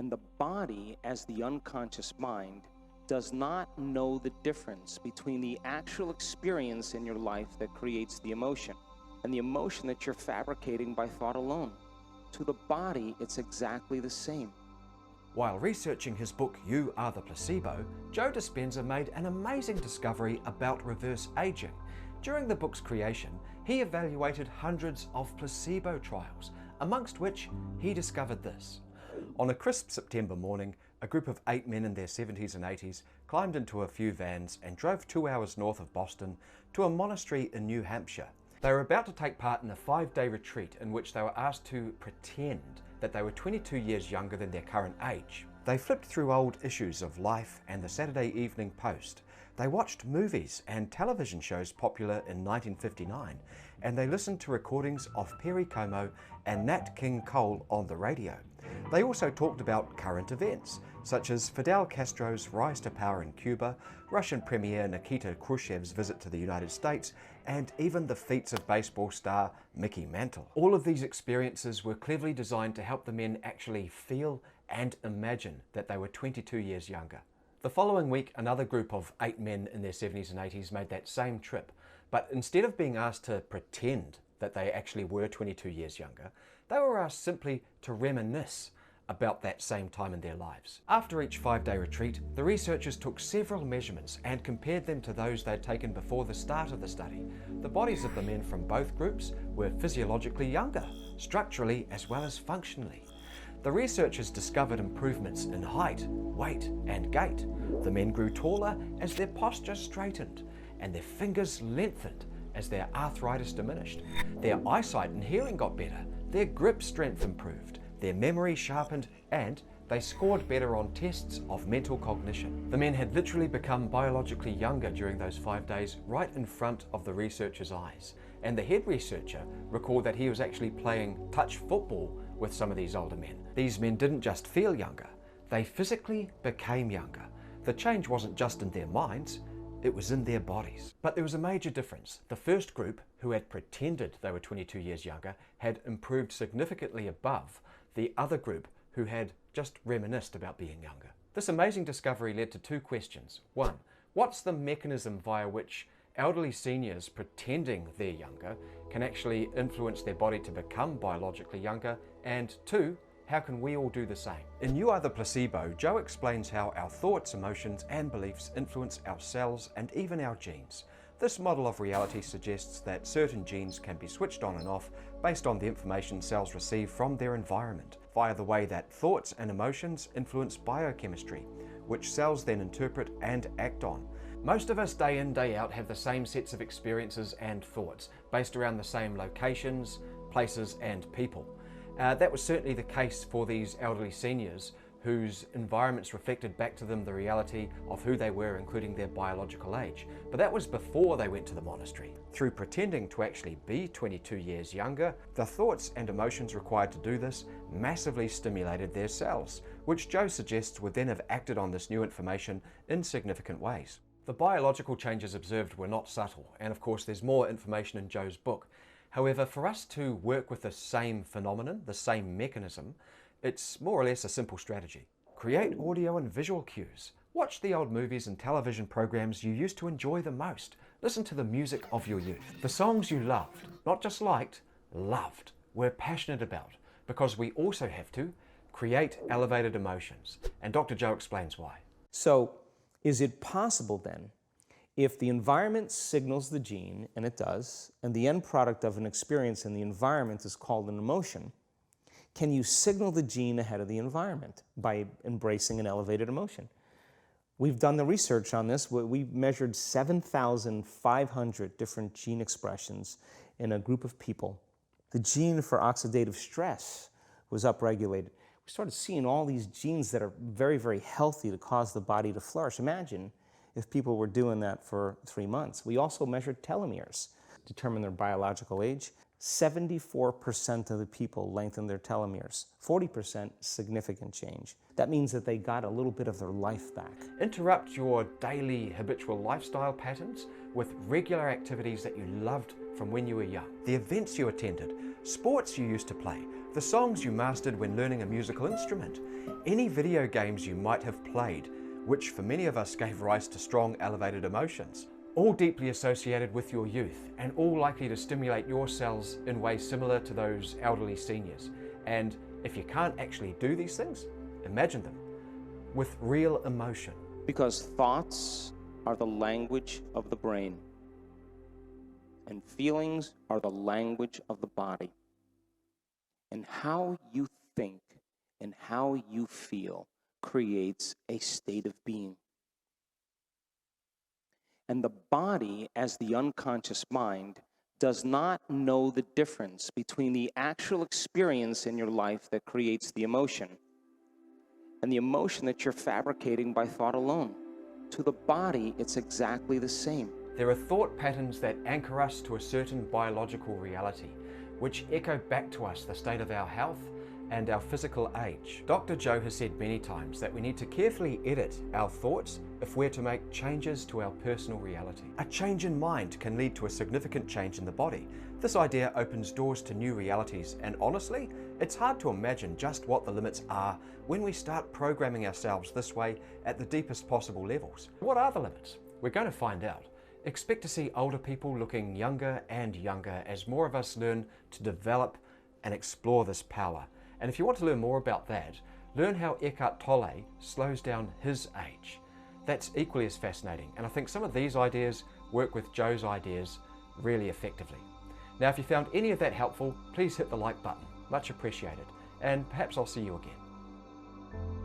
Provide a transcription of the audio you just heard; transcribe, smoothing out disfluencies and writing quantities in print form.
And the body, as the unconscious mind, does not know the difference between the actual experience in your life that creates the emotion and the emotion that you're fabricating by thought alone. To the body, it's exactly the same. While researching his book, You Are the Placebo, Joe Dispenza made an amazing discovery about reverse aging. During the book's creation, he evaluated hundreds of placebo trials, amongst which he discovered this. On a crisp September morning, a group of 8 men in their 70s and 80s climbed into a few vans and drove 2 hours north of Boston to a monastery in New Hampshire. They were about to take part in a 5-day retreat in which they were asked to pretend that they were 22 years younger than their current age. They flipped through old issues of Life and the Saturday Evening Post. They watched movies and television shows popular in 1959, and they listened to recordings of Perry Como and Nat King Cole on the radio. They also talked about current events, such as Fidel Castro's rise to power in Cuba, Russian Premier Nikita Khrushchev's visit to the United States, and even the feats of baseball star Mickey Mantle. All of these experiences were cleverly designed to help the men actually feel and imagine that they were 22 years younger. The following week, another group of 8 men in their 70s and 80s made that same trip, but instead of being asked to pretend that they actually were 22 years younger, they were asked simply to reminisce about that same time in their lives. After each 5-day retreat, the researchers took several measurements and compared them to those they'd taken before the start of the study. The bodies of the men from both groups were physiologically younger, structurally as well as functionally. The researchers discovered improvements in height, weight, and gait. The men grew taller as their posture straightened, and their fingers lengthened as their arthritis diminished. Their eyesight and hearing got better, their grip strength improved, their memory sharpened, and they scored better on tests of mental cognition. The men had literally become biologically younger during those 5 days, right in front of the researchers' eyes. And the head researcher recalled that he was actually playing touch football with some of these older men. These men didn't just feel younger, they physically became younger. The change wasn't just in their minds, it was in their bodies. But there was a major difference. The first group, who had pretended they were 22 years younger, had improved significantly above the other group who had just reminisced about being younger. This amazing discovery led to 2 questions. 1, what's the mechanism via which elderly seniors pretending they're younger can actually influence their body to become biologically younger? And 2, how can we all do the same? In You Are the Placebo, Joe explains how our thoughts, emotions, and beliefs influence our cells and even our genes. This model of reality suggests that certain genes can be switched on and off based on the information cells receive from their environment, via the way that thoughts and emotions influence biochemistry, which cells then interpret and act on. Most of us day in, day out have the same sets of experiences and thoughts, based around the same locations, places, and people. That was certainly the case for these elderly seniors whose environments reflected back to them the reality of who they were, including their biological age. But that was before they went to the monastery. Through pretending to actually be 22 years younger, the thoughts and emotions required to do this massively stimulated their cells, which Joe suggests would then have acted on this new information in significant ways. The biological changes observed were not subtle, and of course there's more information in Joe's book. However, for us to work with the same phenomenon, the same mechanism, it's more or less a simple strategy. Create audio and visual cues. Watch the old movies and television programs you used to enjoy the most. Listen to the music of your youth. The songs you loved, not just liked, loved, were passionate about, because we also have to create elevated emotions. And Dr. Joe explains why. So, is it possible then, if the environment signals the gene, and it does, and the end product of an experience in the environment is called an emotion, can you signal the gene ahead of the environment by embracing an elevated emotion? We've done the research on this. We measured 7,500 different gene expressions in a group of people. The gene for oxidative stress was upregulated. We started seeing all these genes that are very, very healthy to cause the body to flourish. Imagine if people were doing that for 3 months. We also measured telomeres, determine their biological age. 74% of the people lengthened their telomeres. 40% significant change. That means that they got a little bit of their life back. Interrupt your daily habitual lifestyle patterns with regular activities that you loved from when you were young, the events you attended, sports you used to play, the songs you mastered when learning a musical instrument, any video games you might have played, which for many of us gave rise to strong elevated emotions, all deeply associated with your youth and all likely to stimulate your cells in ways similar to those elderly seniors. And if you can't actually do these things, imagine them with real emotion. Because thoughts are the language of the brain, and feelings are the language of the body. And how you think and how you feel creates a state of being. And the body, as the unconscious mind, does not know the difference between the actual experience in your life that creates the emotion and the emotion that you're fabricating by thought alone. To the body, it's exactly the same. There are thought patterns that anchor us to a certain biological reality, which echo back to us the state of our health and our physical age. Dr. Joe has said many times that we need to carefully edit our thoughts if we're to make changes to our personal reality. A change in mind can lead to a significant change in the body. This idea opens doors to new realities, and honestly, it's hard to imagine just what the limits are when we start programming ourselves this way at the deepest possible levels. What are the limits? We're going to find out. Expect to see older people looking younger and younger as more of us learn to develop and explore this power. And if you want to learn more about that, learn how Eckhart Tolle slows down his age. That's equally as fascinating, and I think some of these ideas work with Joe's ideas really effectively. Now, if you found any of that helpful, please hit the like button. Much appreciated, and perhaps I'll see you again.